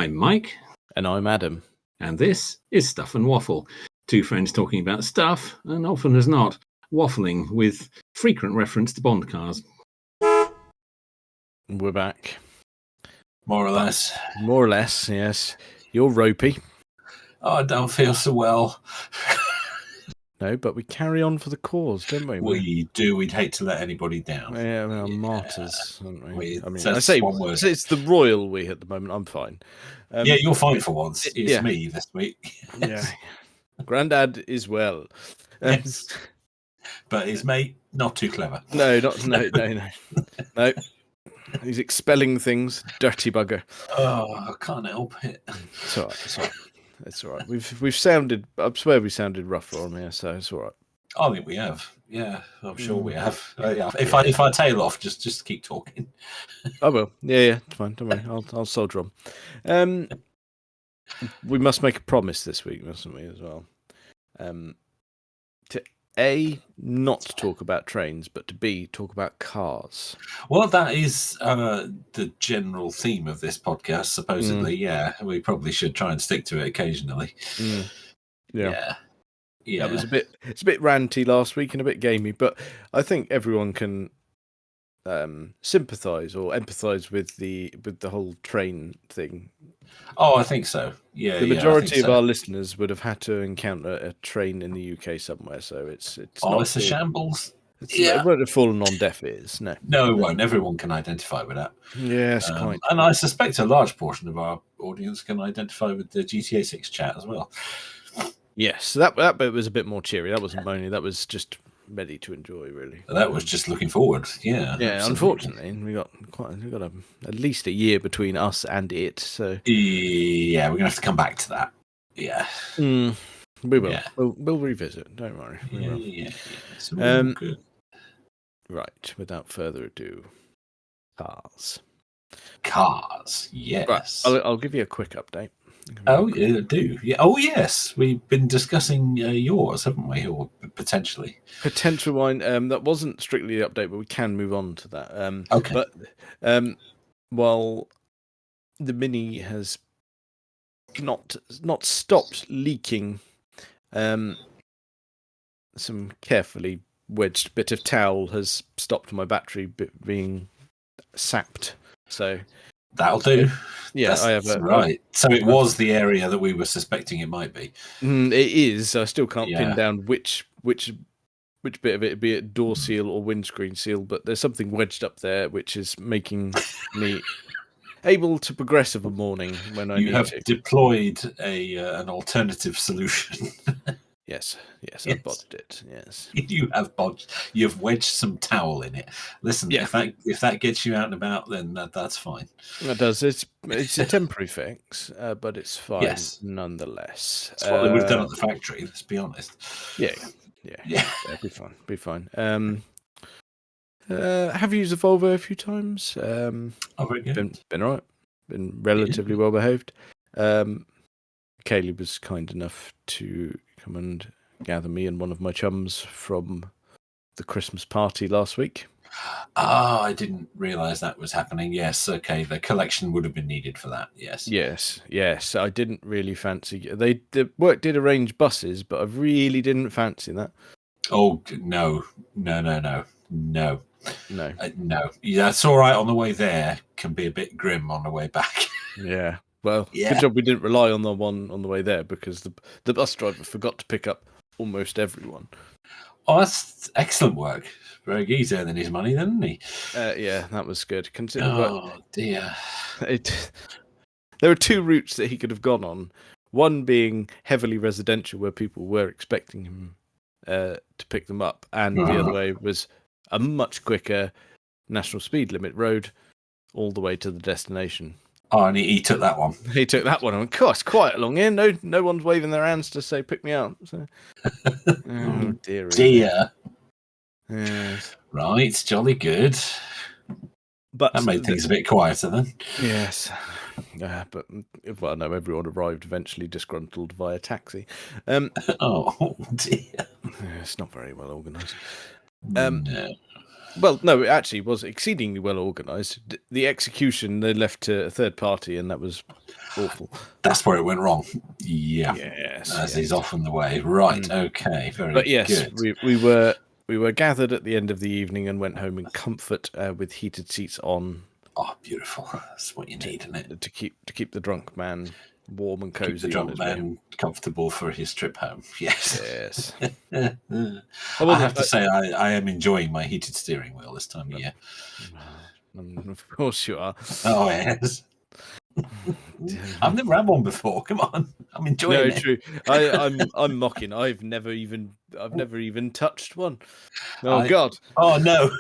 I'm Mike. And I'm Adam. And this is Stuff and Waffle. Two friends talking about stuff, and often as not, waffling with frequent reference to Bond cars. We're back. More or less. More or less, yes. You're ropey. Oh, I don't feel so well. No, but we carry on for the cause, don't we? We do. We'd hate to let anybody down. Yeah, we're martyrs, aren't we? I mean, it's the royal we at the moment. I'm fine. Yeah, you're fine for once. It's me this week. Yeah. Grandad is well. Yes. But his mate, not too clever. No. He's expelling things. Dirty bugger. Oh, I can't help it. It's all right. We've sounded. I swear we sounded rough on here, so it's all right. I think we have. Yeah, I'm sure we have. If I tail off, just keep talking. I will. Yeah, it's fine. Don't worry. I'll soldier on. We must make a promise this week, mustn't we? As well. To A, not talk about trains, but to B, talk about cars. Well, that is the general theme of this podcast, supposedly. Yeah, we probably should try and stick to it occasionally. Yeah. It was it's a bit ranty last week and a bit gamey, but I think everyone can sympathise or empathise with the whole train thing. Oh, I think so. Yeah, the majority of our listeners would have had to encounter a train in the UK somewhere, so it's a shambles. It won't have fallen on deaf ears. No, it won't. Everyone can identify with that. Yes, quite. And I suspect a large portion of our audience can identify with the GTA 6 chat as well. Yes, that bit was a bit more cheery. That wasn't moany. That was just ready to enjoy, really. That was just looking forward. Yeah. Yeah. Absolutely. Unfortunately, we got at least a year between us and it. So yeah, we're gonna have to come back to that. Yeah. We will. Yeah. We'll revisit. Don't worry. Yeah. Good. Right. Without further ado, cars. Yes. Right. I'll give you a quick update. Oh, yeah, do. Yeah. Oh, yes. We've been discussing yours, haven't we? Or potentially. Potential wine. That wasn't strictly the update, but we can move on to that. Okay. But while the Mini has not stopped leaking, some carefully wedged bit of towel has stopped my battery being sapped. So that'll do. Yeah, I have right. So it was the area that we were suspecting it might be. It is. I still can't pin down which bit of it, be it door seal or windscreen seal, but there's something wedged up there which is making me able to progress of a morning when I need to. You have deployed an alternative solution. Yes, I've bodged it. Yes, you have bodged. You've wedged some towel in it. Listen, if that gets you out and about, then that's fine. It does. It's a temporary fix, but it's fine nonetheless. That's what they would have done at the factory. Let's be honest. Yeah. Be fine. Have used a Volvo a few times. Very good. Been all right. Been relatively well behaved. Kaylee was kind enough to come and gather me and one of my chums from the Christmas party last week. Oh, I didn't realise that was happening. Yes, okay. The collection would have been needed for that. Yes. I didn't really fancy. The work did arrange buses, but I really didn't fancy that. Oh no. No. No. Yeah, it's all right on the way there. Can be a bit grim on the way back. Yeah. Well, good job we didn't rely on the one on the way there because the bus driver forgot to pick up almost everyone. Oh, that's excellent work. He's earning his money, then, isn't he? Yeah, that was good. Dear. There were two routes that he could have gone on. One being heavily residential, where people were expecting him to pick them up, and the other way was a much quicker national speed limit road all the way to the destination. Oh, and he took that one. He took that one. Of course, quite along here. No one's waving their hands to say pick me up. So. Oh dear. Yes. Right, jolly good. But that made things a bit quieter then. Yes. But no, everyone arrived eventually disgruntled via taxi. Oh dear. It's not very well organised. No. Well, no, it actually was exceedingly well organised. The execution they left to a third party, and that was awful. That's where it went wrong. Yeah, Yes, as is often the way. Right. Okay. Very But yes, good. we were gathered at the end of the evening and went home in comfort with heated seats on. Oh, beautiful. That's what you need, isn't it? To keep the drunk man warm and cozy. Keep the drunk man comfortable for his trip home. Yes. Yes. I have to say, I am enjoying my heated steering wheel this time of year. Of course you are. Oh, yes. I've never had one before. Come on, I'm enjoying it. No, true. I'm mocking. I've never even touched one. Oh God. Oh no.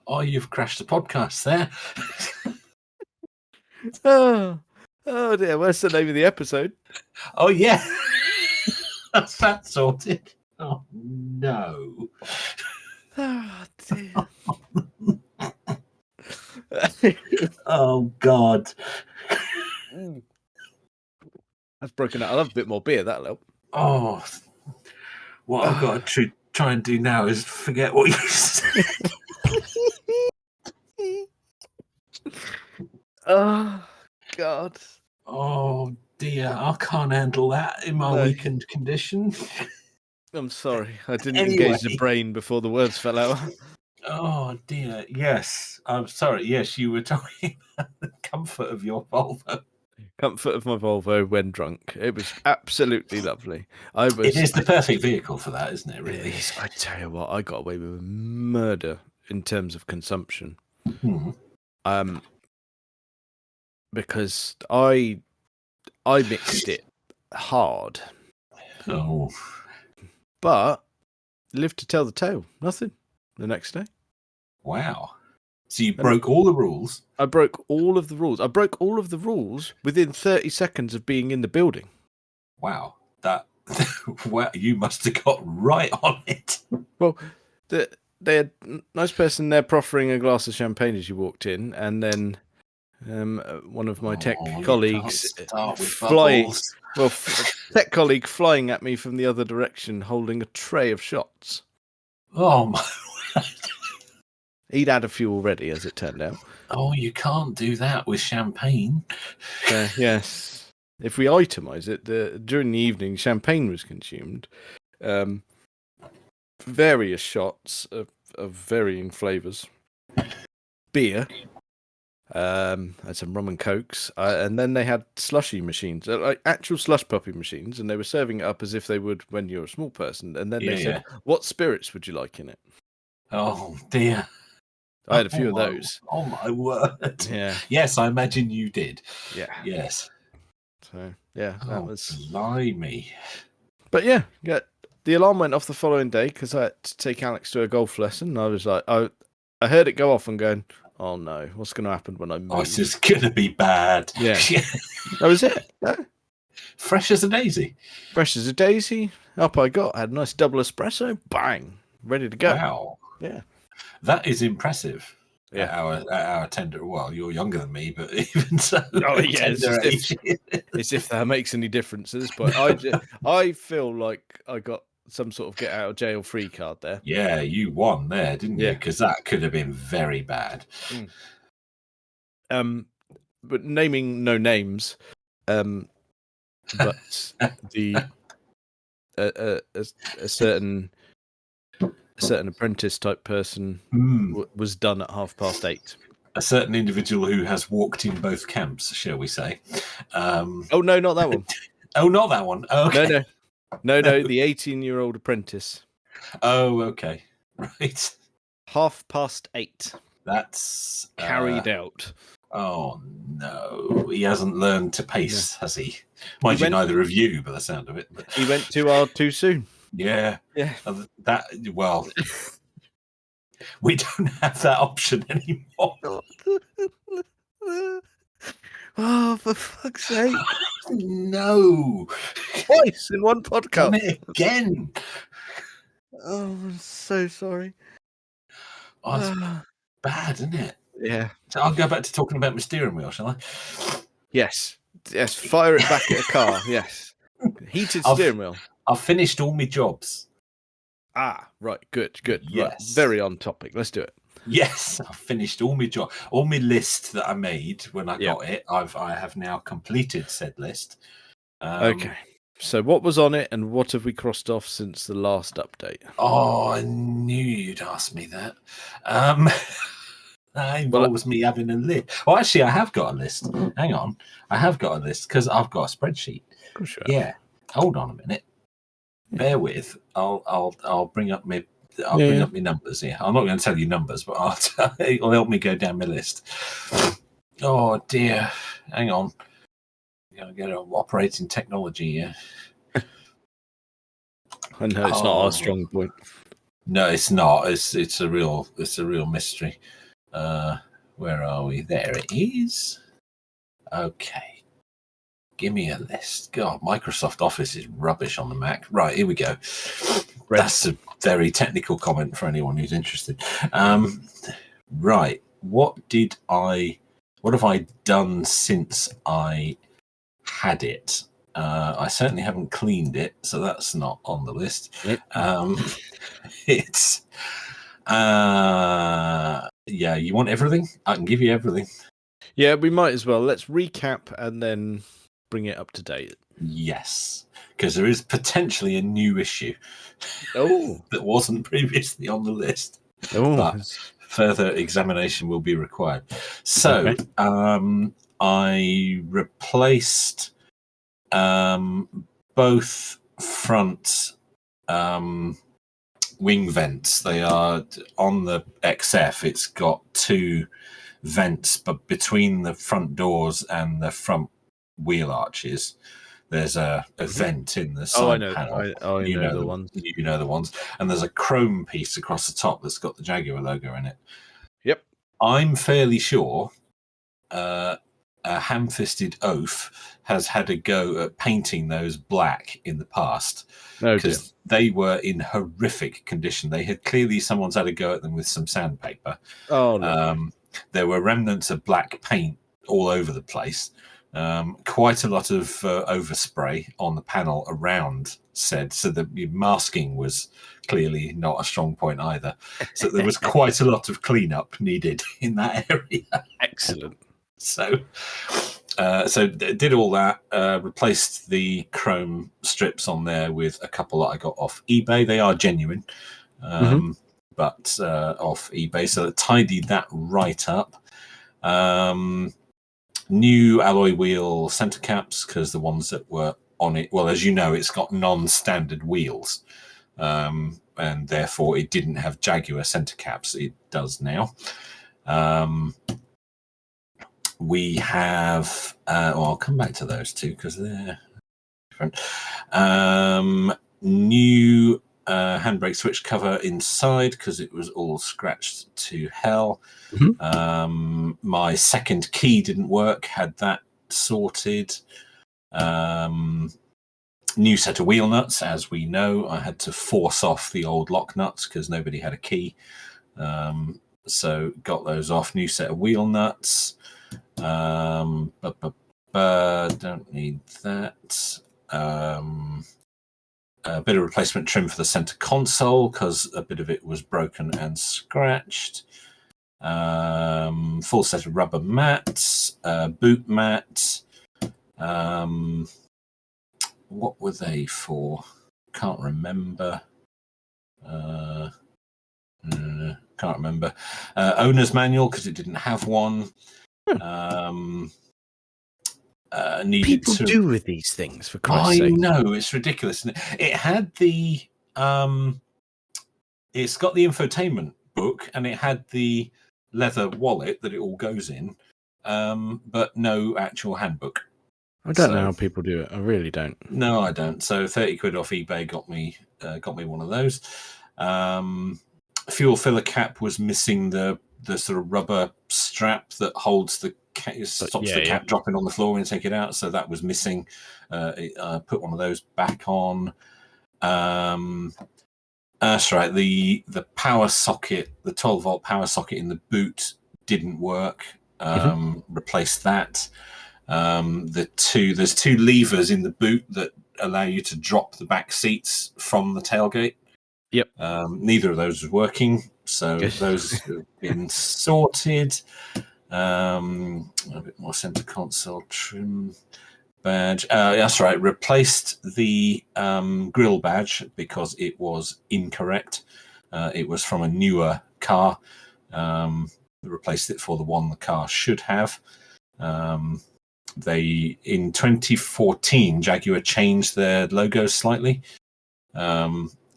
Oh, you've crashed the podcast there. Oh dear. What's the name of the episode? Oh yeah. That's that sorted. Oh no. Oh dear. Oh God. That's broken out. I'll have a bit more beer. That'll help. Oh, what I've got to try and do now is forget what you said. Oh God. Oh dear, I can't handle that in my weakened condition. I'm sorry. I didn't engage the brain before the words fell out. Oh dear, yes. I'm sorry. Yes, you were talking about the comfort of your Volvo. Comfort of my Volvo when drunk. It was absolutely lovely. It is the perfect vehicle for that, isn't it? Really. I tell you what, I got away with murder in terms of consumption. Because I mixed it hard. Oh. But lived to tell the tale. Nothing the next day. Wow. So you broke all the rules? I broke all of the rules. I broke all of the rules within 30 seconds of being in the building. Wow. Wow, you must have got right on it. Well, they had a nice person there proffering a glass of champagne as you walked in, and then one of my tech colleagues tech colleague flying at me from the other direction holding a tray of shots. Oh my word. He'd had a few already, as it turned out. Oh, you can't do that with champagne. Yes. If we itemise it, during the evening, champagne was consumed. Various shots of varying flavours. Beer. Had some rum and cokes. And then they had slushy machines, like actual slush puppy machines, and they were serving it up as if they would when you're a small person. And then they said, what spirits would you like in it? Oh, dear. I had a few of those. Oh, my word. Yeah. Yes, I imagine you did. Yeah. Yes. So, yeah, that was... Blimey. But yeah, the alarm went off the following day because I had to take Alex to a golf lesson. And I was like, I heard it go off and going, oh no, what's going to happen when I move? Oh, this is going to be bad. Yeah. That was it. Yeah. Fresh as a daisy. Fresh as a daisy. Up I got. I had a nice double espresso. Bang. Ready to go. Wow. Yeah. That is impressive. Yeah. At our tender, well, you're younger than me, but even so, oh yeah, as if that makes any difference at this point. I feel like I got some sort of get out of jail free card there. Yeah, you won there, didn't you? Because that could have been very bad. But naming no names, but a certain apprentice type person was done at 8:30. A certain individual who has walked in both camps, shall we say? Oh no, not that one. Oh, not that one. Oh, okay. No, the 18-year-old apprentice. Oh, okay, right. 8:30. That's carried out. Oh no, he hasn't learned to pace, has he? Mind you, neither of you, by the sound of it. But... He went too hard too soon. Yeah. We don't have that option anymore. Oh, for fuck's sake! No, twice in one podcast. Done it again. Oh, I'm so sorry. Oh, it's bad, isn't it? Yeah. So I'll go back to talking about my steering wheel, shall I? Yes. Fire it back at a car. Yes. Heated steering wheel. I've finished all my jobs. Ah, right, good. Right, Yes. very on topic. Let's do it. Yes, I've finished all my list that I made when I got it. I have now completed said list. Okay. So what was on it, and what have we crossed off since the last update? Oh, I knew you'd ask me that. That involves me having a list. Well, actually, I have got a list. Hang on, I have got a list because I've got a spreadsheet. Of course you have. Yeah, hold on a minute. Bear with. I'll bring up my bring up my numbers here. I'm not going to tell you numbers, but it'll help me go down my list. Oh dear, hang on. Gotta get operating technology here. I know it's not our strong point. No, it's not. It's a real mystery. Where are we? There it is. Okay. Give me a list. God, Microsoft Office is rubbish on the Mac. Right, here we go. That's a very technical comment for anyone who's interested. Right. What have I done since I had it? I certainly haven't cleaned it, so that's not on the list. It's yeah, you want everything? I can give you everything. Yeah, we might as well. Let's recap and then bring it up to date. Yes, because there is potentially a new issue that wasn't previously on the list. But further examination will be required. So I replaced both front wing vents. They are on the XF. It's got two vents, but between the front doors and the front wheel arches, there's a vent in the side panel. I know the ones. You know the ones. And there's a chrome piece across the top that's got the Jaguar logo in it. Yep. I'm fairly sure a ham-fisted oaf has had a go at painting those black in the past because they were in horrific condition. They had clearly someone's had a go at them with some sandpaper. There were remnants of black paint all over the place. Quite a lot of overspray on the panel around said, so the masking was clearly not a strong point either. So there was quite a lot of cleanup needed in that area. Excellent. So did all that, replaced the chrome strips on there with a couple that I got off eBay. They are genuine, but off eBay. So I tidied that right up. New alloy wheel center caps because the ones that were on it, well, as you know, it's got non-standard wheels, and therefore it didn't have Jaguar center caps. It does now. We have, I'll come back to those two because they're different. New handbrake switch cover inside because it was all scratched to hell. My second key didn't work, had that sorted. New set of wheel nuts, as we know. I had to force off the old lock nuts because nobody had a key. So got those off. New set of wheel nuts. Don't need that. A bit of replacement trim for the center console because a bit of it was broken and scratched. Full set of rubber mats, boot mat. What were they for? Can't remember. Can't remember. Owner's manual because it didn't have one. People do with these things, for Christ's sake. I know, it's ridiculous. It had the it's got the infotainment book and it had the leather wallet that it all goes in, but no actual handbook. I don't know how people do it. I really don't. No, I don't. So 30 quid off eBay got me one of those. Fuel filler cap was missing the sort of rubber strap that holds the stops the cap dropping on the floor when you take it out. So that was missing. I put one of those back on. That's right. The power socket, the 12-volt power socket in the boot didn't work. Replaced that. There's two levers in the boot that allow you to drop the back seats from the tailgate. Yep. Neither of those was working, so those have been sorted. A bit more center console trim badge. That's right. Replaced the grill badge because it was incorrect. It was from a newer car. Replaced it for the one the car should have. They in 2014 Jaguar changed their logo slightly.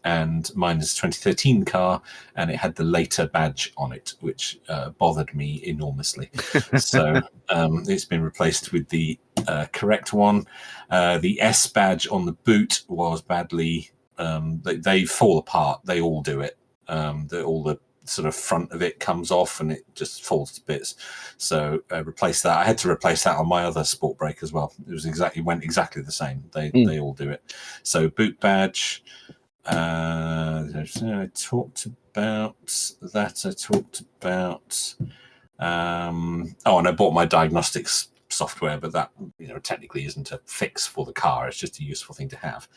And mine is a 2013 car, and it had the later badge on it, which bothered me enormously. So it's been replaced with the correct one. The S badge on the boot was badly. They fall apart. They all do it. All the sort of front of it comes off, and it just falls to bits. So replace that. I had to replace that on my other sport brake as well. It was went exactly the same. They all do it. So boot badge. I talked about that. I talked about and I bought my diagnostics software, but that technically isn't a fix for the car. It's just a useful thing to have.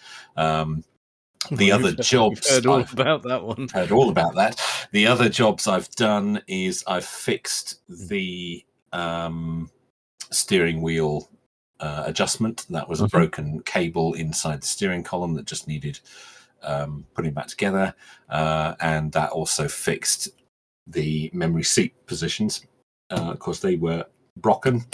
The other jobs heard all about that one. Heard all about that. The other jobs I've done is I've fixed the steering wheel adjustment. That was a broken cable inside the steering column that just needed putting back together, and that also fixed the memory seat positions. Of course, they were broken.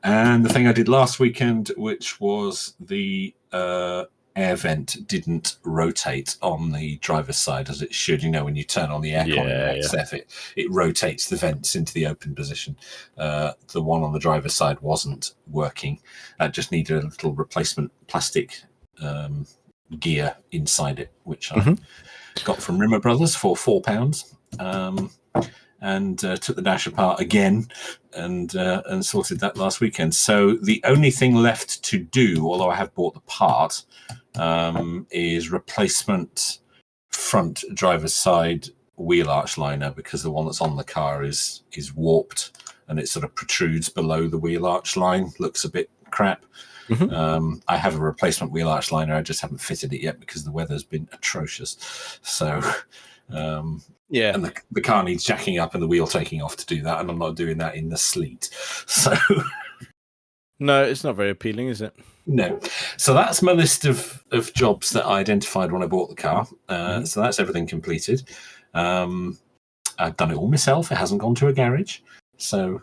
And the thing I did last weekend, which was the air vent didn't rotate on the driver's side as it should. When you turn on the aircon in XF, it rotates the vents into the open position. The one on the driver's side wasn't working. That just needed a little replacement plastic gear inside it, which I got from Rimmer Brothers for £4, and took the dash apart again and sorted that last weekend. So the only thing left to do, although I have bought the part, is replacement front driver's side wheel arch liner, because the one that's on the car is warped and it sort of protrudes below the wheel arch line, looks a bit crap. I have a replacement wheel arch liner. I just haven't fitted it yet because the weather's been atrocious. So, and the car needs jacking up and the wheel taking off to do that, and I'm not doing that in the sleet. So, no, it's not very appealing, is it? No. So that's my list of jobs that I identified when I bought the car. So that's everything completed. I've done it all myself. It hasn't gone to a garage. So.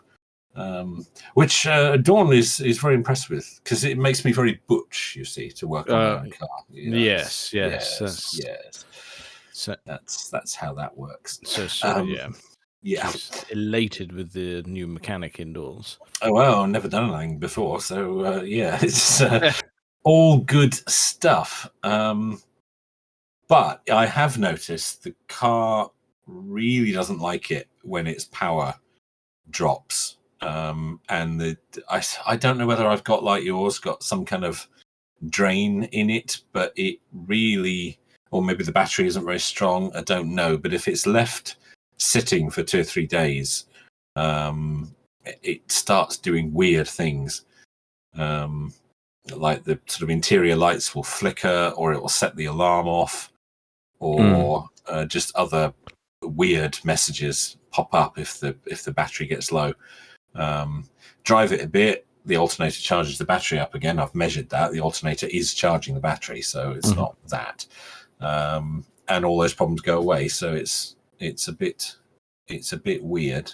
Which Dawn is very impressed with, because it makes me very butch, you see, to work on my own car. Yes. So that's how that works. So she's elated with the new mechanic indoors. Oh well, I've never done anything before, so it's all good stuff. But I have noticed the car really doesn't like it when its power drops. And I don't know whether I've got, like yours, got some kind of drain in it, but it really, or maybe the battery isn't very strong, I don't know. But if it's left sitting for 2 or 3 days, it starts doing weird things. Like the sort of interior lights will flicker, or it will set the alarm off, or just other weird messages pop up if the battery gets low. Drive it a bit, the alternator charges the battery up again. I've measured that. The alternator is charging the battery, so it's not that. And all those problems go away. So it's a bit weird.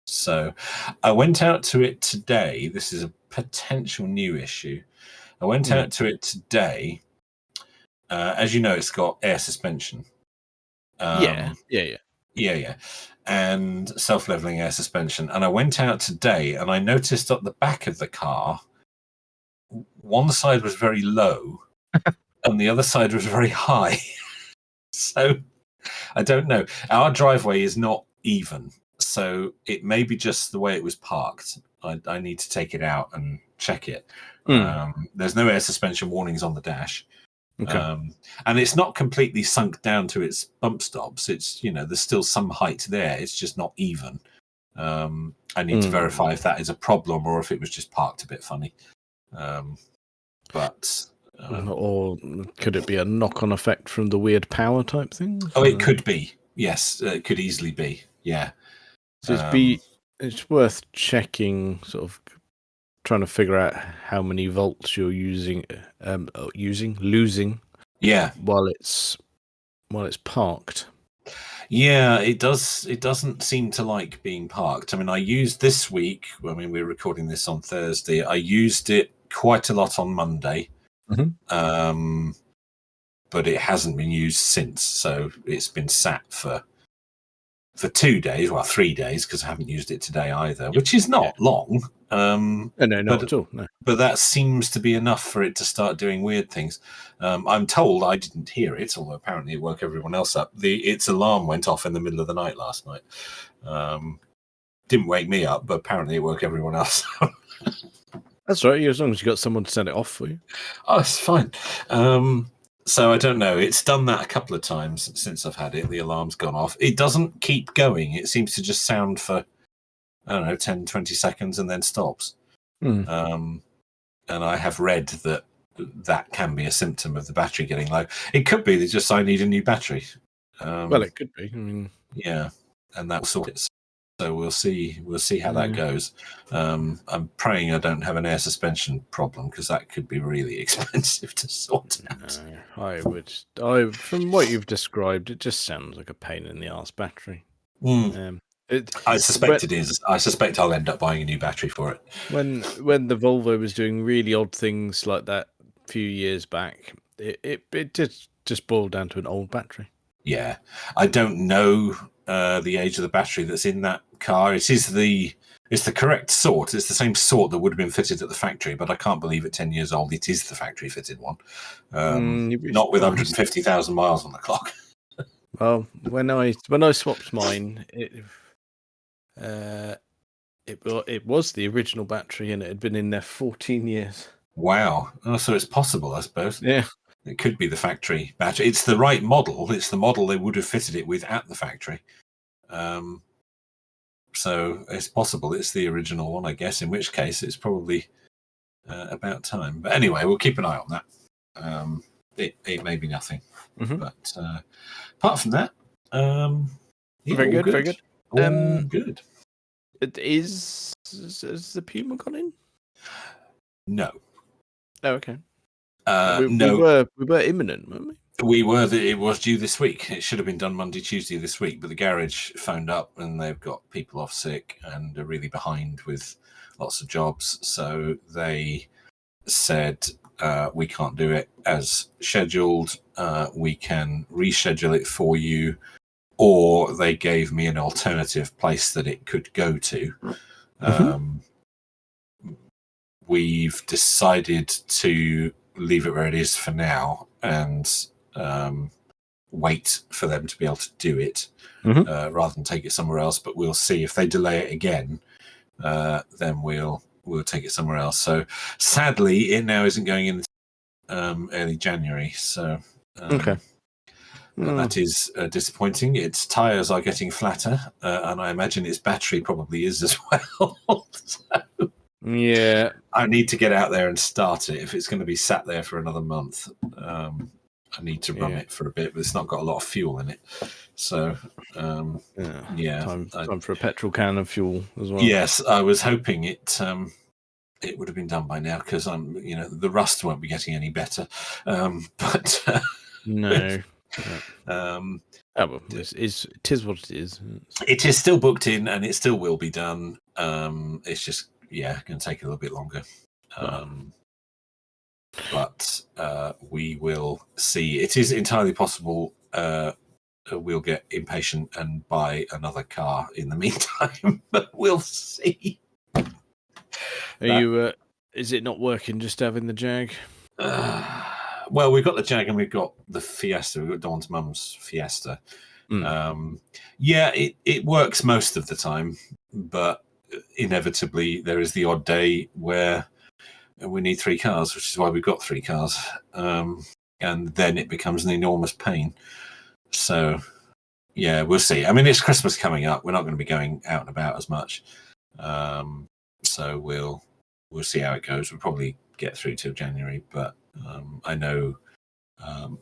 So I went out to it today. This is a potential new issue. I went out to it today. As you know, it's got air suspension. Yeah. And self-leveling air suspension. And I went out today and I noticed at the back of the car, one side was very low and the other side was very high. So I don't know. Our driveway is not even. So it may be just the way it was parked. I need to take it out and check it. There's no air suspension warnings on the dash. Okay. And it's not completely sunk down to its bump stops. It's, there's still some height there. It's just not even. I need to verify if that is a problem or if it was just parked a bit funny. But Or could it be a knock-on effect from the weird power type thing? Oh, it could be. Yes, it could easily be. Yeah. So it's worth checking, sort of trying to figure out how many volts you're losing. Yeah. While it's parked. Yeah, it does. It doesn't seem to like being parked. I mean, I used this week. I mean, we're recording this on Thursday. I used it quite a lot on Monday, but it hasn't been used since. So it's been sat for 2 days, well, 3 days, because I haven't used it today either, which is not long. No, not at all. No. But that seems to be enough for it to start doing weird things. I'm told I didn't hear it, although apparently it woke everyone else up. Its alarm went off in the middle of the night last night. Didn't wake me up, but apparently it woke everyone else up. That's right. As long as you got someone to set it off for you. Oh, it's fine. So I don't know. It's done that a couple of times since I've had it. The alarm's gone off. It doesn't keep going. It seems to just sound for, I don't know, 10, 20 seconds and then stops. And I have read that can be a symptom of the battery getting low. It could be that just I need a new battery. Well, it could be. I mean, yeah, and that will sort it. So we'll see how that goes. I'm praying I don't have an air suspension problem, because that could be really expensive to sort out. No, from what you've described, it just sounds like a pain in the arse battery. I suspect it is. I suspect I'll end up buying a new battery for it. When the Volvo was doing really odd things like that a few years back, it did just boil down to an old battery. Yeah, I don't know the age of the battery that's in that car. It's the correct sort. It's the same sort that would have been fitted at the factory, but I can't believe at 10 years old it is the factory fitted one. Not with 150,000 miles on the clock. Well, when I swapped mine, it was the original battery, and it had been in there 14 years. Wow. Oh, so it's possible, I suppose. Yeah. It could be the factory battery. It's the right model. It's the model they would have fitted it with at the factory. So it's possible it's the original one, I guess, in which case it's probably about time. But anyway, we'll keep an eye on that. It may be nothing. But apart from that, very good. Very good. All good. Has the Puma gone in? No. Oh, okay. No. We were imminent, weren't we? We were. It was due this week. It should have been done Monday, Tuesday this week, but the garage phoned up and they've got people off sick and are really behind with lots of jobs. So they said, we can't do it as scheduled. We can reschedule it for you. Or they gave me an alternative place that it could go to. We've decided to leave it where it is for now and wait for them to be able to do it rather than take it somewhere else. But we'll see if they delay it again. Then we'll take it somewhere else. So sadly, it now isn't going in early January. So okay. That is disappointing. Its tyres are getting flatter, and I imagine its battery probably is as well. So yeah, I need to get out there and start it. If it's going to be sat there for another month, I need to run it for a bit, but it's not got a lot of fuel in it. So, time for a petrol can of fuel as well. Yes, I was hoping it would have been done by now, because the rust won't be getting any better. But no. It is what it is. It is still booked in, and it still will be done. It's just going to take a little bit longer. But we will see. It is entirely possible we'll get impatient and buy another car in the meantime, but we'll see. Is it not working just having the Jag? Well, we've got the Jag and we've got the Fiesta. We've got Dawn's mum's Fiesta. It works most of the time, but inevitably there is the odd day where we need 3 cars, which is why we've got 3 cars. And then it becomes an enormous pain. So, yeah, we'll see. I mean, it's Christmas coming up. We're not going to be going out and about as much. So we'll see how it goes. We'll probably get through till January, but I know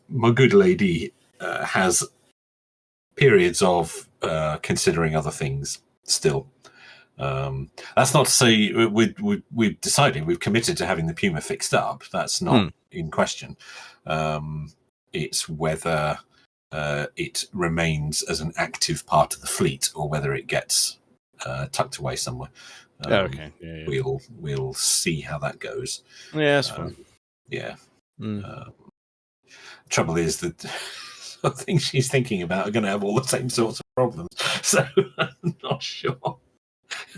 my good lady has periods of considering other things still. That's not to say we've decided, we've committed to having the Puma fixed up. That's not in question. It's whether it remains as an active part of the fleet or whether it gets tucked away somewhere. Okay. Yeah. We'll see how that goes. Yeah, that's fine. Yeah. Trouble is that the things she's thinking about are going to have all the same sorts of problems. So I'm not sure how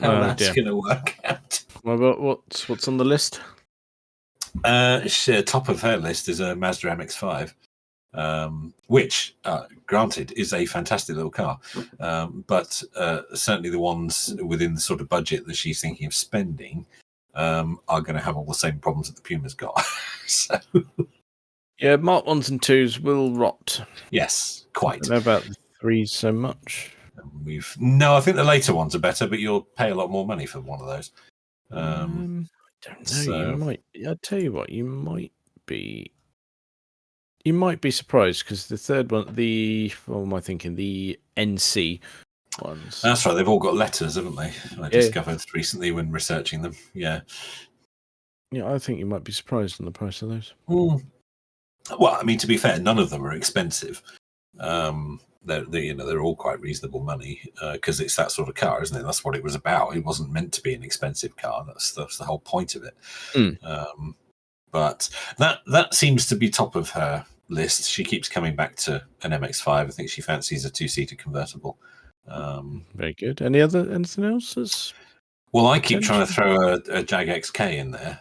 that's going to work out. Well, what's on the list? Top of her list is a Mazda MX-5. Which, granted, is a fantastic little car, but certainly the ones within the sort of budget that she's thinking of spending are going to have all the same problems that the Puma's got. So, yeah, Mark 1s and 2s will rot. Yes, quite. I don't know about the 3s so much. I think the later ones are better, but you'll pay a lot more money for one of those. I don't know. You might. I'll tell you what. You might be surprised because the third one, what am I thinking? The NC ones. That's right. They've all got letters, haven't they? I discovered recently when researching them. Yeah. Yeah, I think you might be surprised on the price of those. Well, I mean, to be fair, none of them are expensive. They're all quite reasonable money because it's that sort of car, isn't it? That's what it was about. It wasn't meant to be an expensive car. That's the whole point of it. But that seems to be top of her list. She keeps coming back to an MX-5. I think she fancies a 2-seater convertible. Very good. Anything else? Well, I keep trying to throw a Jag XK in there,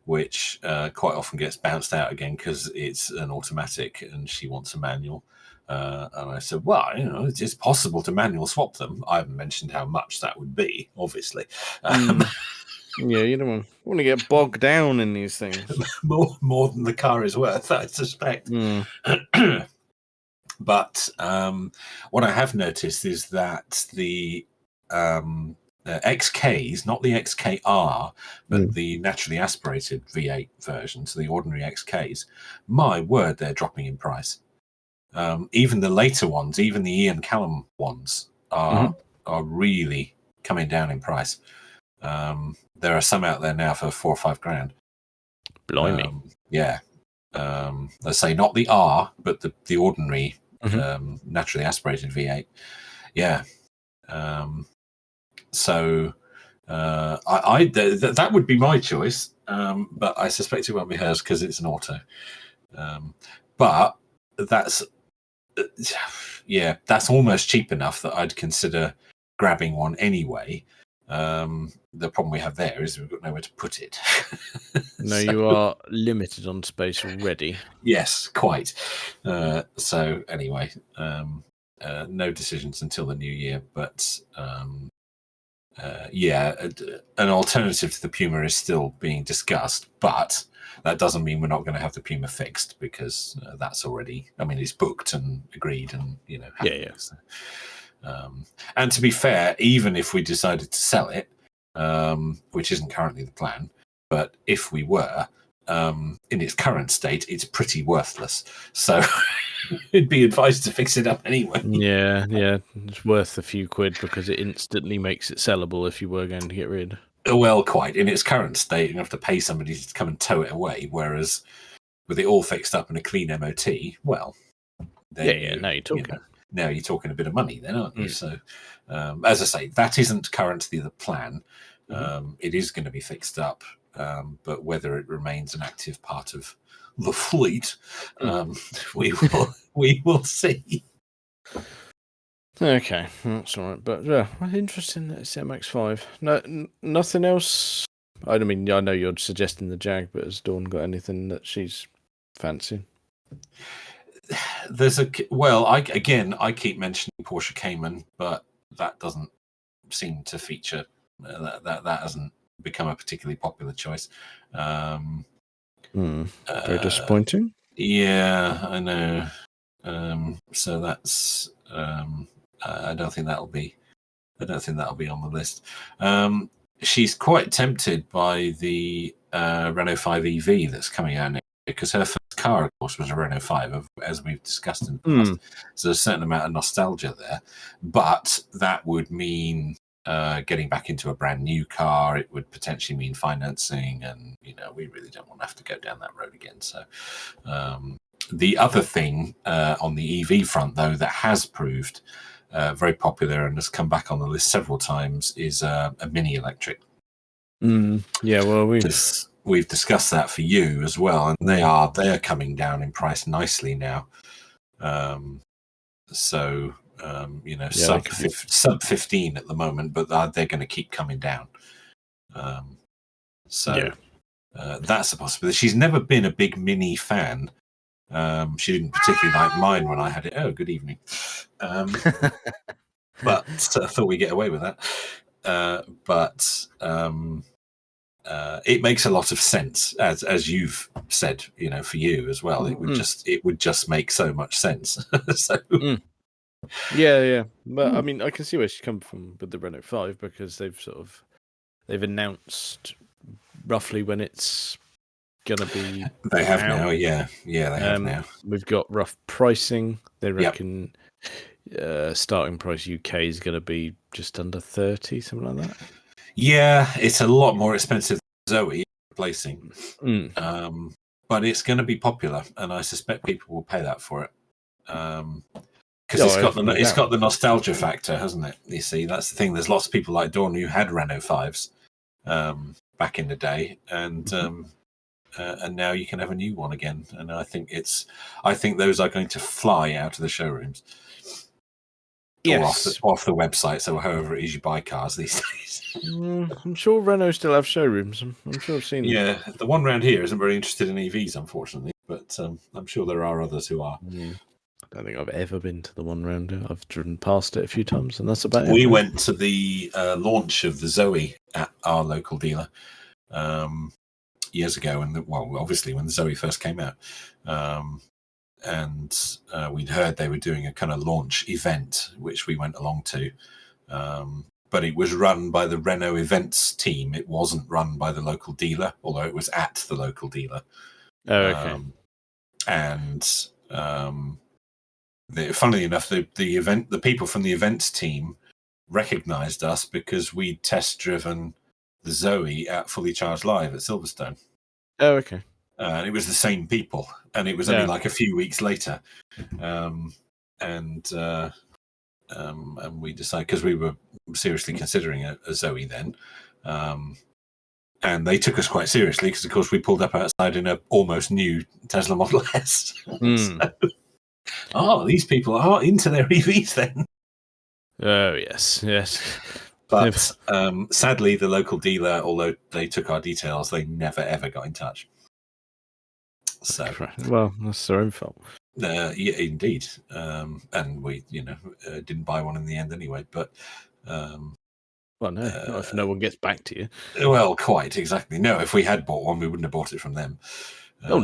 which quite often gets bounced out again because it's an automatic and she wants a manual. And I said, well, it's possible to manual swap them. I haven't mentioned how much that would be, obviously. Yeah, you don't want to get bogged down in these things. more than the car is worth, I suspect. But what I have noticed is that the XKs, not the XKR, but the naturally aspirated V8 version, so the ordinary XKs, my word, they're dropping in price. Even the later ones, even the Ian Callum ones, are really coming down in price. There are some out there now for $4 or $5 grand. Blimey. Yeah. Let's say not the R, but the ordinary naturally aspirated V8. Yeah. So that would be my choice, but I suspect it won't be hers because it's an auto. But that's almost cheap enough that I'd consider grabbing one anyway. The problem we have there is we've got nowhere to put it. No, you are limited on space already. Yes, quite. So anyway, no decisions until the new year, but an alternative to the Puma is still being discussed, but that doesn't mean we're not going to have the Puma fixed because that's already, it's booked and agreed and, happening. Yeah. So, and to be fair, even if we decided to sell it, which isn't currently the plan, but if we were, in its current state, it's pretty worthless. So it'd be advised to fix it up anyway. Yeah. It's worth a few quid because it instantly makes it sellable if you were going to get rid. Well, quite. In its current state, you have to pay somebody to come and tow it away, whereas with it all fixed up and a clean MOT, well... now you're talking. Now you're talking a bit of money then, aren't you? So, as I say, that isn't currently the plan. It is going to be fixed up, but whether it remains an active part of the fleet, we will see. Okay, that's all right. But interesting that it's MX-5. No, nothing else. I know you're suggesting the Jag, but has Dawn got anything that she's fancying? There's I keep mentioning Porsche Cayman, but that doesn't seem to feature. That hasn't become a particularly popular choice. Very disappointing. Yeah, I know. So that's. I don't think that'll be on the list. She's quite tempted by the Renault 5 EV that's coming out next year, because her first car, of course, was a Renault 5, as we've discussed in the past. So there's a certain amount of nostalgia there, but that would mean getting back into a brand new car. It would potentially mean financing, and we really don't want to have to go down that road again. So the other thing on the EV front, though, that has proved very popular and has come back on the list several times is a mini electric. Yeah, well, we've discussed that for you as well, and they are coming down in price nicely now. Sub 15 at the moment, but they're going to keep coming down. That's a possibility. She's never been a big Mini fan. She didn't particularly like mine when I had it. Oh, good evening. But I thought we'd get away with that. It makes a lot of sense, as you've said, for you as well. It would just make so much sense. Yeah. But I mean, I can see where she's come from with the Renault 5, because they've announced roughly when it's gonna be. They have now, yeah, they have now. We've got rough pricing. They reckon starting price UK is going to be just under 30, something like that. Yeah, it's a lot more expensive than Zoe replacing, but it's going to be popular, and I suspect people will pay that for it. Because it's got the nostalgia factor, hasn't it? You see, that's the thing. There's lots of people like Dawn who had Renault 5s back in the day, and now you can have a new one again. And I think those are going to fly out of the showrooms, or off the websites, or however it is you buy cars these days. I'm sure Renault still have showrooms. I'm sure I've seen them. Yeah, the one round here isn't very interested in EVs, unfortunately, but I'm sure there are others who are. I don't think I've ever been to the one round. I've driven past it a few times, and that's about it. We went to the launch of the Zoe at our local dealer years ago, and obviously when the Zoe first came out, and we'd heard they were doing a kind of launch event, which we went along to, but it was run by the Renault events team. It wasn't run by the local dealer, although it was at the local dealer. Funnily enough, the people from the events team recognised us because we'd test driven the Zoe at Fully Charged Live at Silverstone. Oh, okay. And it was the same people, and it was only like a few weeks later, and we decided, because we were seriously considering a Zoe then, and they took us quite seriously because, of course, we pulled up outside in a almost new Tesla Model S. These people are into their EVs then. Oh, yes. But sadly, the local dealer, although they took our details, they never, ever got in touch. So, well, that's their own fault. Yeah, indeed. And we, didn't buy one in the end anyway. But well, no, not if no one gets back to you. Well, quite exactly. No, if we had bought one, we wouldn't have bought it from them. No.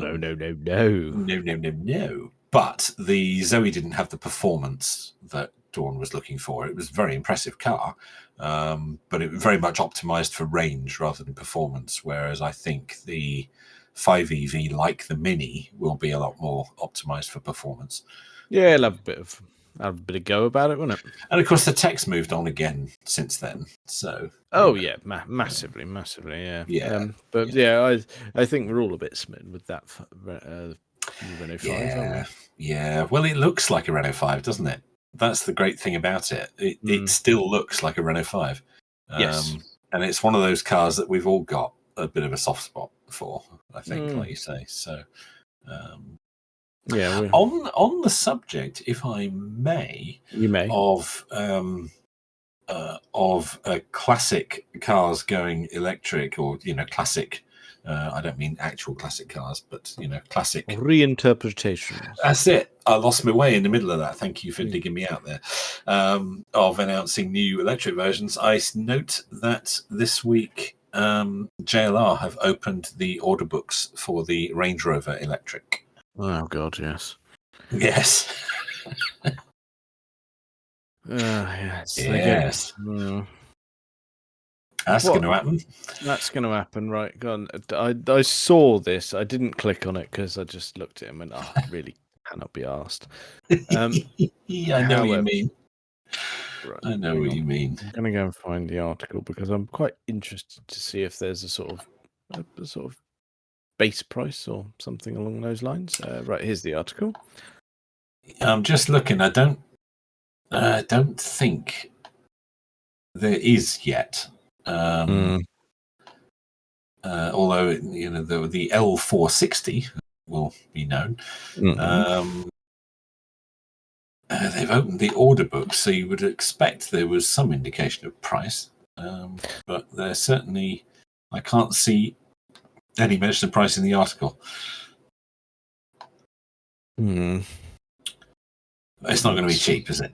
But the Zoe didn't have the performance that Dawn was looking for. It was a very impressive car, but it was very much optimized for range rather than performance. Whereas I think the 5 EV, like the Mini, will be a lot more optimized for performance. Yeah, it'll have a bit of go about it, won't it? And of course, the tech's moved on again since then. So massively, yeah. But I think we're all a bit smitten with that Renault 5, aren't we? Yeah. Well, it looks like a Renault 5, doesn't it? That's the great thing about it. It still looks like a Renault 5. Yes. And it's one of those cars that we've all got a bit of a soft spot for, I think, like you say. So, on the subject, if I may, you may, of classic cars going electric, or classic. I don't mean actual classic cars, but classic reinterpretations. That's it. I lost my way in the middle of that. Thank you for digging me out there. Of announcing new electric versions, I note that this week JLR have opened the order books for the Range Rover electric. Oh God, yes. Yes. Yes. Yes. That's going to happen. That's going to happen, right? Go on. I saw this. I didn't click on it because I just looked at him and I really cannot be asked. I know what you mean. Right, I know what you mean. I'm going to go and find the article because I'm quite interested to see if there's a sort of base price or something along those lines. Right, here's the article. I'm just looking. I don't think there is yet. Although the L460 will be known. They've opened the order book, so you would expect there was some indication of price, but there's certainly, I can't see any mention of price in the article. It's not going to be cheap, is it?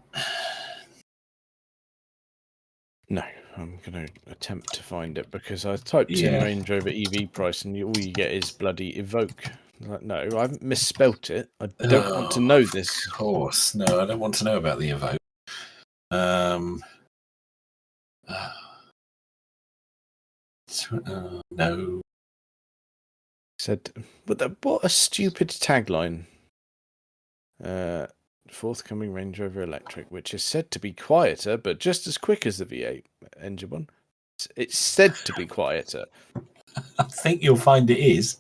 No, I'm going to attempt to find it because I typed in Range Rover EV price and all you get is bloody Evoque. Like, no, I haven't misspelt it. I don't want to know this. Of course. No, I don't want to know about the Evoque. No. Said, what a stupid tagline. Forthcoming Range Rover Electric, which is said to be quieter, but just as quick as the V8 engine one. It's said to be quieter. I think you'll find it is.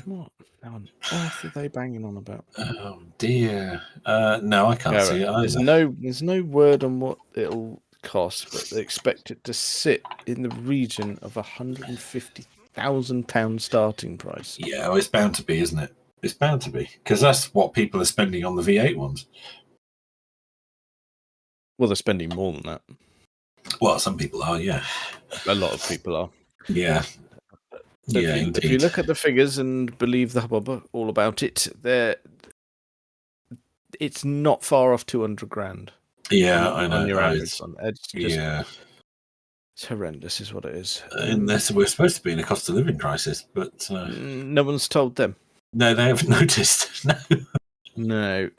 What on earth are they banging on about? Oh dear. No, I can't see it either. There's no word on what it'll cost, but they expect it to sit in the region of £150,000 starting price. Yeah, well, it's bound to be, isn't it? It's bound to be, because that's what people are spending on the V8 ones. Well, they're spending more than that. Well, some people are, yeah. A lot of people are. Yeah. If you look at the figures and believe the hubbub all about it, it's not far off 200 grand. Yeah, I know. On your average one. It's horrendous, is what it is. Unless we're supposed to be in a cost of living crisis, but no one's told them. No, they haven't noticed. No.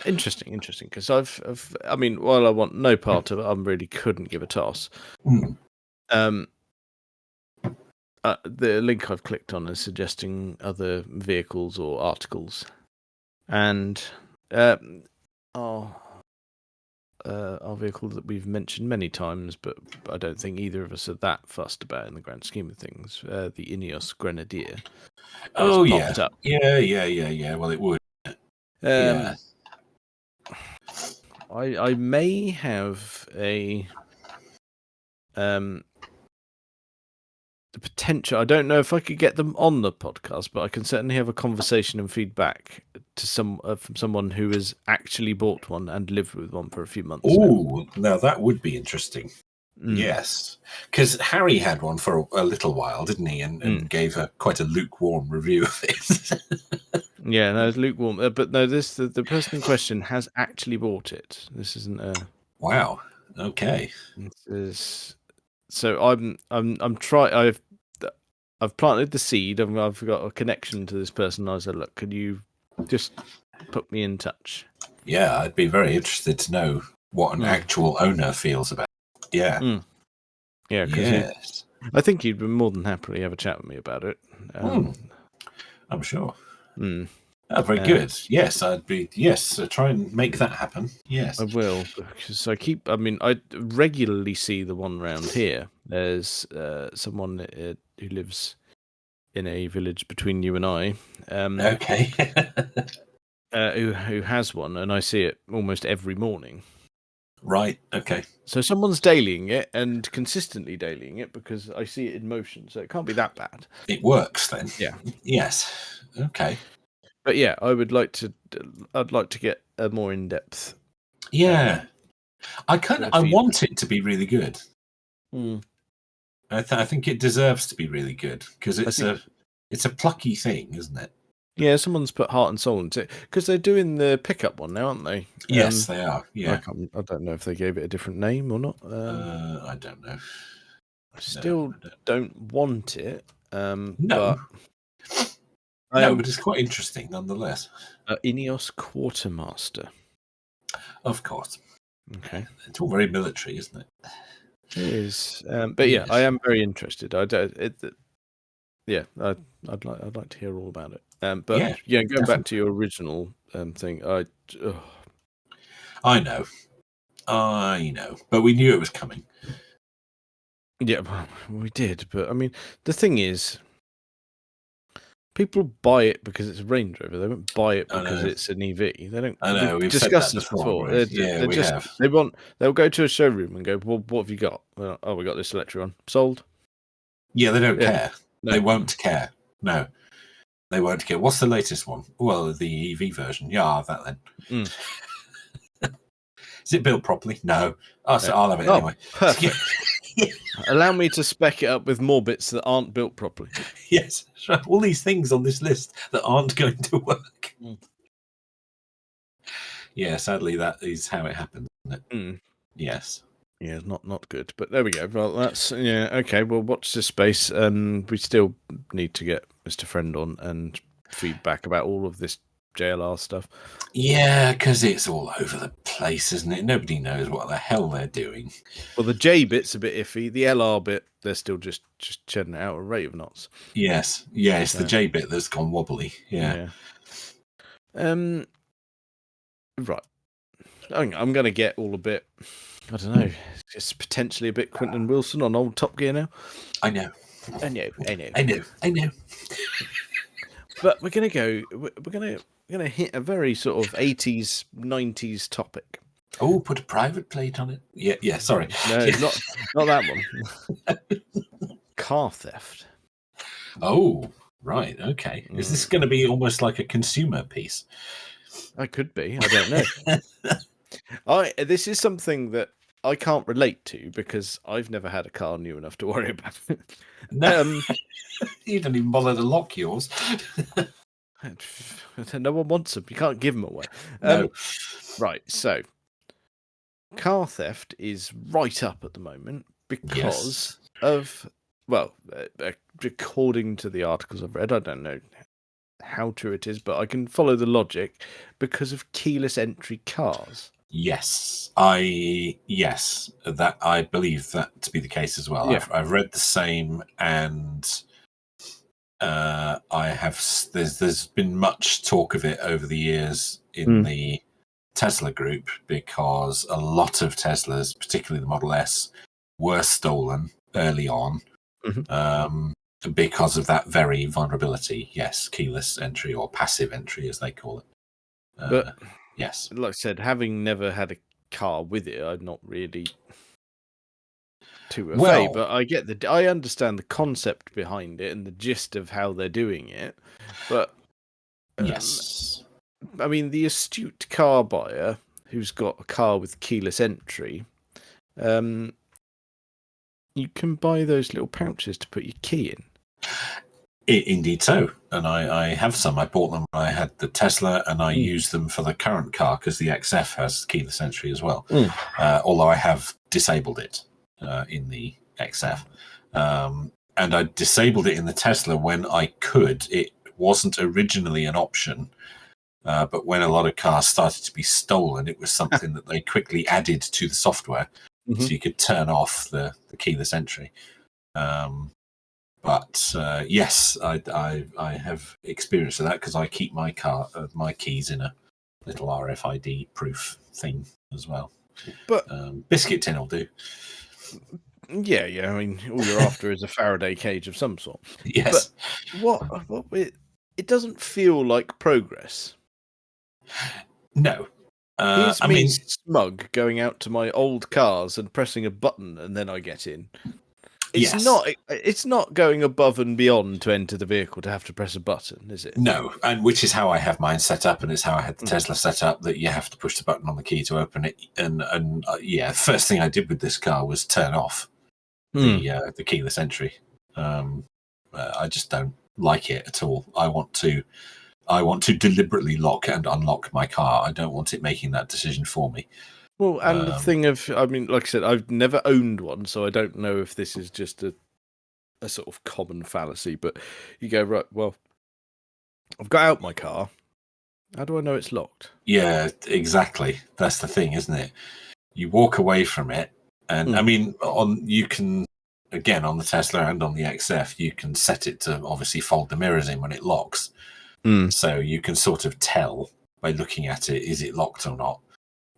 Interesting. Because while I want no part of it, I really couldn't give a toss. The link I've clicked on is suggesting other vehicles or articles, and our vehicle that we've mentioned many times, but I don't think either of us are that fussed about in the grand scheme of things. The Ineos Grenadier. Oh yeah, up. Yeah. Well, it would. I may have the potential. I don't know if I could get them on the podcast, but I can certainly have a conversation and feedback to from someone who has actually bought one and lived with one for a few months. Oh, now that would be interesting. Yes, because Harry had one for a little while, didn't he? And gave quite a lukewarm review of it. Yeah, no, it's lukewarm. But no, the person in question has actually bought it. This isn't a. Wow. Okay. This is. So I'm trying. I've planted the seed. I've got a connection to this person. I said, look, could you just put me in touch? Yeah, I'd be very interested to know what an actual owner feels about it. Yeah. Yeah, because I think he'd be more than happily have a chat with me about it. I'm sure. Oh, very good. Yes, I'd be. Yes, so try and make that happen. Yes, I will, because I regularly see the one round here. There's someone who lives in a village between you and I. Okay. Who has one, and I see it almost every morning. Right. Okay. So someone's dailying it and consistently dailying it because I see it in motion. So it can't be that bad. It works then. Yeah. Yes. Okay. But yeah, I'd like to get a more in-depth. Yeah. I want it to be really good. I think it deserves to be really good because it's a plucky thing, isn't it? Yeah, someone's put heart and soul into it because they're doing the pickup one now, aren't they? Yes, they are. Yeah. I don't know if they gave it a different name or not. I don't know. I still don't want it. No. But but it's quite interesting nonetheless. Ineos Quartermaster. Of course. Okay. It's all very military, isn't it? It is. But yeah, I am very interested. I'd like to hear all about it. But going definitely. back to your original thing, I know, but we knew it was coming. Yeah, we did. But I mean, the thing is, people buy it because it's a Range Rover. They don't buy it because it's an EV. They don't. I know. We've discussed said this that before. We have. They'll go to a showroom and go, "Well, what have you got?" Well, oh, we got this electric one. Sold. Yeah, they don't care. No. They won't care. No, they won't care. What's the latest one? Well, the EV version. Yeah, that then. Is it built properly? No. Oh, so I'll have it anyway. Perfect. Allow me to spec it up with more bits that aren't built properly. Yes. All these things on this list that aren't going to work. Yeah, sadly, that is how it happens, isn't it? Yes. Yeah, not good. But there we go. Well, that's okay. We'll watch this space, and we still need to get Mr. Friend on and feedback about all of this JLR stuff. Yeah, because it's all over the place, isn't it? Nobody knows what the hell they're doing. Well, the J bit's a bit iffy. The LR bit, they're still just churning it out at a rate of knots. Yes, it's the J bit that's gone wobbly. Yeah. Right. I'm going to get all a bit. I don't know. It's potentially a bit Quentin Wilson on old Top Gear now. I know. But we're going to go. We're going to hit a very sort of 80s, 90s topic. Oh, put a private plate on it. Yeah. Sorry. No, not that one. Car theft. Oh, right. Okay. Is this going to be almost like a consumer piece? I could be. I don't know. This is something that I can't relate to because I've never had a car new enough to worry about. No, you don't even bother to lock yours. No one wants them. You can't give them away. No. Right. So, car theft is right up at the moment because of, well, according to the articles I've read, I don't know how true it is, but I can follow the logic because of keyless entry cars. Yes, I believe that to be the case as well. Yeah. I've read the same, and I have. There's been much talk of it over the years in the Tesla group because a lot of Teslas, particularly the Model S, were stolen early on because of that very vulnerability. Yes, keyless entry or passive entry, as they call it. But yes, like I said, having never had a car with it, I'm not really too afraid. But I understand the concept behind it and the gist of how they're doing it. But yes, I mean, the astute car buyer who's got a car with keyless entry, you can buy those little pouches to put your key in. Indeed so. And I have some. I bought them when I had the Tesla, and I use them for the current car because the XF has keyless entry as well. Although I have disabled it in the XF. And I disabled it in the Tesla when I could. It wasn't originally an option. But when a lot of cars started to be stolen, it was something that they quickly added to the software so you could turn off the keyless entry. But yes, I have experience of that because I keep my keys in a little RFID proof thing as well. But biscuit tin will do. Yeah. I mean, all you're after is a Faraday cage of some sort. Yes. But it doesn't feel like progress. No. Here's me smug going out to my old cars and pressing a button and then I get in. It's not going above and beyond to enter the vehicle to have to press a button, is it? No, and which is how I have mine set up, and it's how I had the Tesla set up, that you have to push the button on the key to open it. And first thing I did with this car was turn off the keyless entry. I just don't like it at all. I want to deliberately lock and unlock my car. I don't want it making that decision for me. Well, and the thing of, I mean, like I said, I've never owned one, so I don't know if this is just a sort of common fallacy, but you go, right, well, I've got out my car. How do I know it's locked? Yeah, exactly. That's the thing, isn't it? you walk away from it, and I mean, you can, again, on the Tesla and on the XF, you can set it to obviously fold the mirrors in when it locks. So you can sort of tell by looking at it, is it locked or not?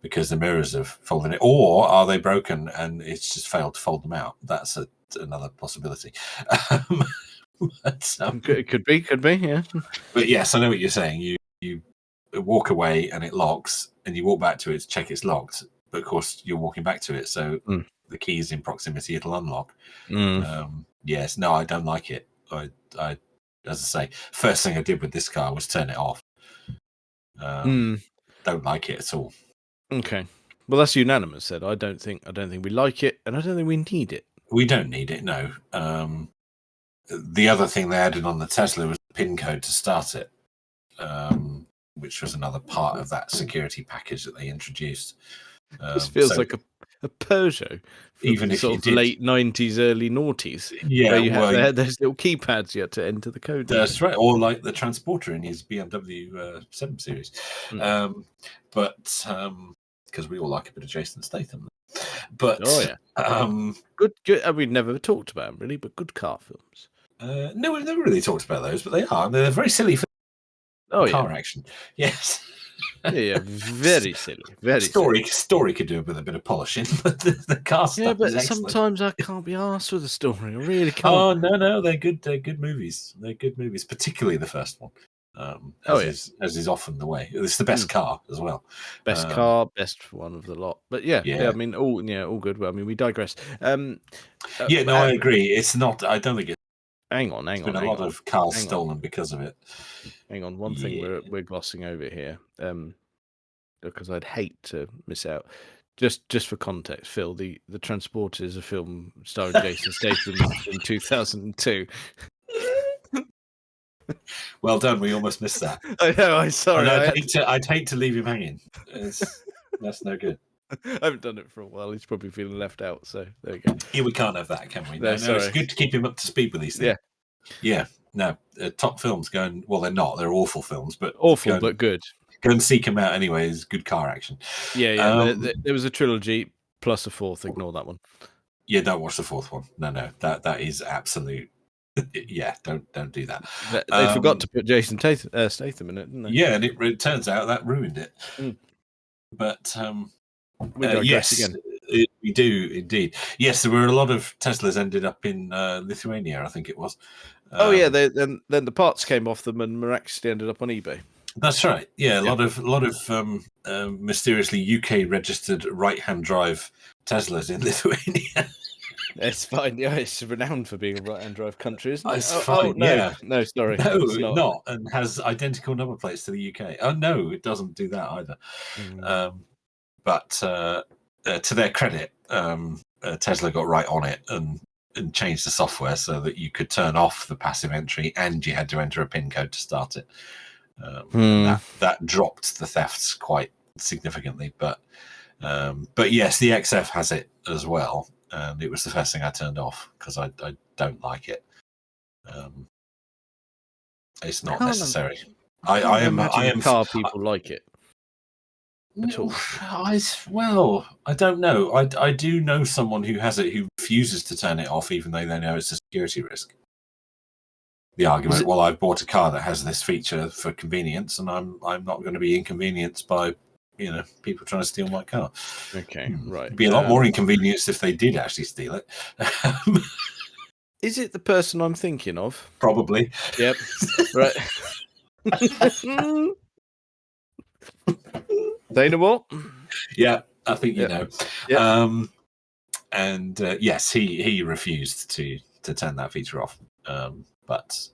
Because the mirrors have folded it, or are they broken and it's just failed to fold them out? That's another possibility. It could be, yeah. But yes, I know what you're saying. You walk away and it locks, and you walk back to it to check it's locked. But of course, you're walking back to it, so the key is in proximity; it'll unlock. Yes, no, I don't like it. I, as I say, first thing I did with this car was turn it off. Don't like it at all. Okay, well, that's unanimous. Said I don't think we like it, and I don't think we need it. We don't need it. No. The other thing they added on the Tesla was the PIN code to start it, which was another part of that security package that they introduced. This feels like a Peugeot, even if sort of late 90s, early noughties. Yeah, where you had those little keypads you had to enter the code. That's right, or like the transporter in his BMW 7 Series. But because we all like a bit of Jason Statham. But good. We've never talked about them really, but good car films. No, we've never really talked about those, but they are. They're very silly for car action. Yes. Yeah, very silly. Very story could do with a bit of polishing, but the car stuff. Yeah, but is excellent. Sometimes I can't be arsed with a story. I really can't. Oh no, they're good. They're good movies. They're good movies, particularly the first one. As is often the way. It's the best car as well. Best car, best one of the lot. But yeah. I mean, all good. Well, I mean, we digress. I agree. It's not. I don't think it's. Hang on. There's been a lot of cars stolen because of it. Hang on. One thing we're glossing over here, because I'd hate to miss out. Just for context, Phil, the Transporter is a film starring Jason Statham in 2002. Well done. We almost missed that. I know. I'm sorry. I'd hate to leave him hanging. That's no good. I haven't done it for a while. He's probably feeling left out. So there we go. Yeah, we can't have that, can we? No, it's good to keep him up to speed with these things. Yeah. No, top films going. Well, they're not. They're awful films, but but good. Go and seek them out anyway. It's good car action. Yeah. There was a trilogy plus a fourth. Ignore that one. Yeah, don't watch the fourth one. No. That is absolute. Yeah, don't do that. They forgot to put Jason Statham in it, didn't they? Yeah, and it turns out that ruined it. But yes, again. We do indeed. Yes, there were a lot of Teslas ended up in Lithuania, I think it was. Then the parts came off them and miraculously ended up on eBay. That's right. Yeah, a lot of mysteriously UK registered right-hand drive Teslas in Lithuania. It's fine. Yeah, it's renowned for being a right-hand drive country, isn't it? It's fine. No, sorry. No, it's not. And has identical number plates to the UK. Oh, no, it doesn't do that either. But to their credit, Tesla got right on it and changed the software so that you could turn off the passive entry and you had to enter a PIN code to start it. That dropped the thefts quite significantly. But yes, the XF has it as well. And it was the first thing I turned off because I don't like it. It's not necessary. I am car people like it. At all. I don't know. I do know someone who has it who refuses to turn it off even though they know it's a security risk. The argument, I've bought a car that has this feature for convenience and I'm not going to be inconvenienced by people trying to steal my car. Okay, right. It'd be a lot more inconvenienced if they did actually steal it. Is it the person I'm thinking of? Probably. Yep. Right. They know what? Yeah, I think you know. Yep. And yes, he refused to turn that feature off. But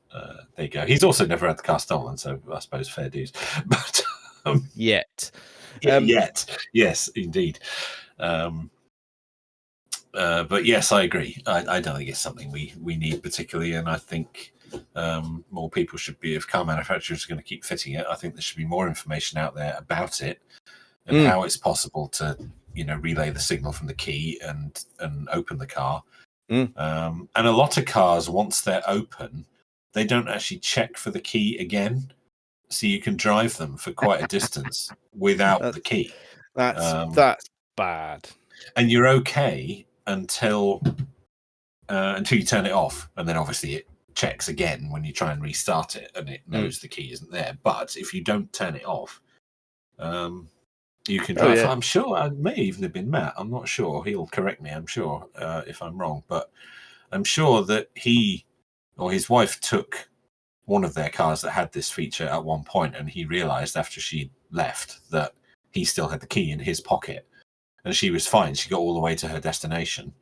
there you go. He's also never had the car stolen, so I suppose fair dues. But yet. Yes, indeed. But yes, I agree. I don't think it's something we need particularly, and I think more people should be. If car manufacturers are going to keep fitting it, I think there should be more information out there about it and how it's possible to relay the signal from the key and open the car. And a lot of cars, once they're open, they don't actually check for the key again. So you can drive them for quite a distance without the key. That's bad. And you're okay until you turn it off, and then obviously it checks again when you try and restart it, and it knows the key isn't there. But if you don't turn it off, you can drive. I'm sure it may even have been Matt. I'm not sure. He'll correct me. I'm sure if I'm wrong, but I'm sure that he or his wife took one of their cars that had this feature at one point, and he realized after she left that he still had the key in his pocket, and she was fine. She got all the way to her destination.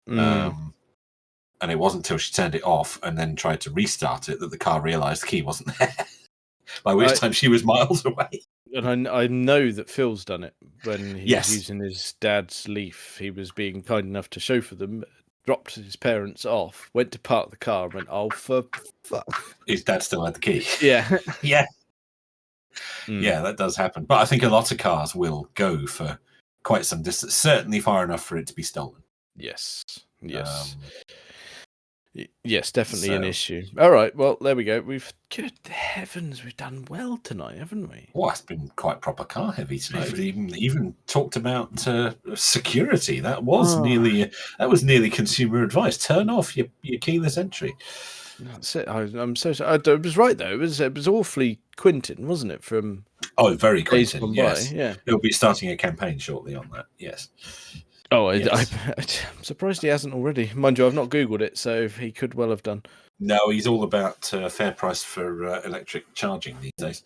And it wasn't until she turned it off and then tried to restart it that the car realized the key wasn't there. By which time she was miles away. And I know that Phil's done it when he was using his dad's Leaf. He was being kind enough to chauffeur them, dropped his parents off, went to park the car, and went, "Oh, for fuck!" His dad still had the key. Yeah, yeah, yeah. That does happen. But I think a lot of cars will go for quite some distance, certainly far enough for it to be stolen. Yes. Yes, definitely an issue. All right, well, there we go. Good heavens, we've done well tonight, haven't we? Well, it's been quite proper car heavy tonight. We've even talked about security. That was nearly consumer advice. Turn off your keyless entry. That's it. I'm so sorry. I was right though. It was awfully Quentin, wasn't it? From very Quentin. Yes, yeah. He'll be starting a campaign shortly on that. Yes. Oh, I'm surprised he hasn't already. Mind you, I've not Googled it, so he could well have done. No, he's all about fair price for electric charging these days.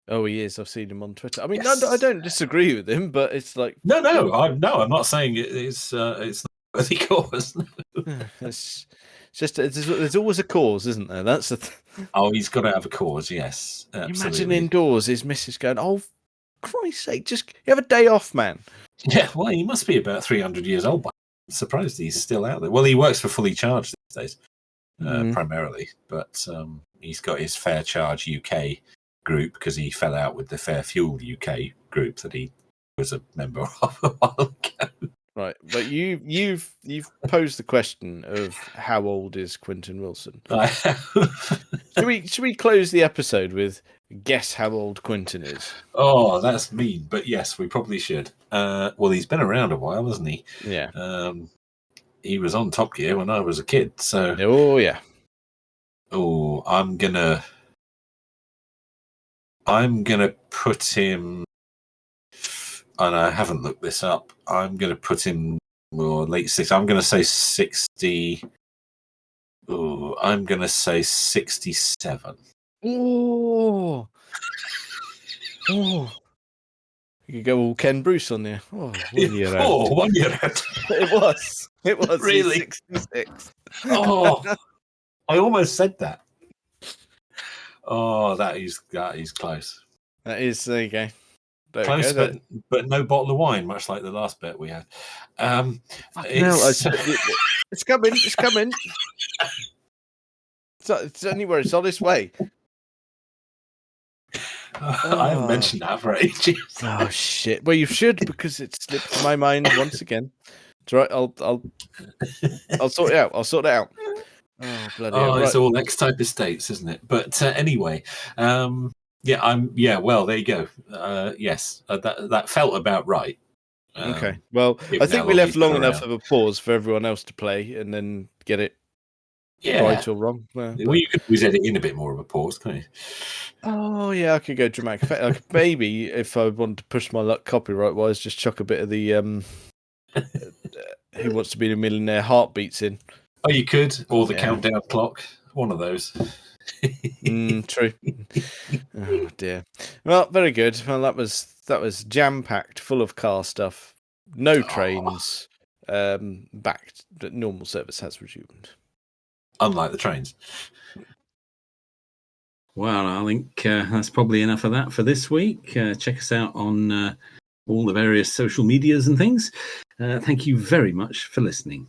Oh, he is. I've seen him on Twitter. I mean, I don't disagree with him, but it's like no. I'm not saying it's not a worthy cause. It's just there's always a cause, isn't there? That's the he's got to have a cause. Yes, absolutely. Imagine indoors, his missus going, "Oh, Christ's sake, just you have a day off, man." Yeah, well, he must be about 300 years old. But I'm surprised he's still out there. Well, he works for Fully Charged these days, primarily, but he's got his Fair Charge UK group because he fell out with the Fair Fuel UK group that he was a member of a while ago. Right, but you've posed the question of how old is Quentin Wilson? Should we close the episode with guess how old Quentin is? Oh, that's mean, but yes, we probably should. Well, he's been around a while, hasn't he? Yeah. He was on Top Gear when I was a kid, so. Oh yeah. Oh, I'm gonna put him. And I haven't looked this up. I'm going to put him more late 60s. I'm going to say 60. Oh, I'm going to say 67. Oh. You could go all Ken Bruce on there. Oh, 1 year out. 1 year out. It was really 66. Oh, I almost said that. Oh, that is close. That is, there you go. Close, but no bottle of wine, much like the last bet we had. It's coming. It's coming. It's anywhere. It's on its way. I haven't mentioned that for ages. Oh shit! Well, you should because it slipped my mind once again. It's right. I'll sort it out. I'll sort it out. Oh bloody! It's all X-type estates, isn't it? But anyway. Well, there you go. Yes, that felt about right. Okay. Well, I think we left long enough of a pause for everyone else to play and then get it right or wrong. Well, you could always edit in a bit more of a pause, can't you? Oh, yeah, I could go dramatic effect. Like maybe if I wanted to push my luck copyright-wise, just chuck a bit of the Who Wants to Be a Millionaire heartbeats in. Oh, you could. Or the countdown clock. One of those. True. Oh dear. Well, very good. Well, that was jam packed, full of car stuff. No trains. Back. Normal service has resumed. Unlike the trains. Well, I think that's probably enough of that for this week. Check us out on all the various social medias and things. Thank you very much for listening.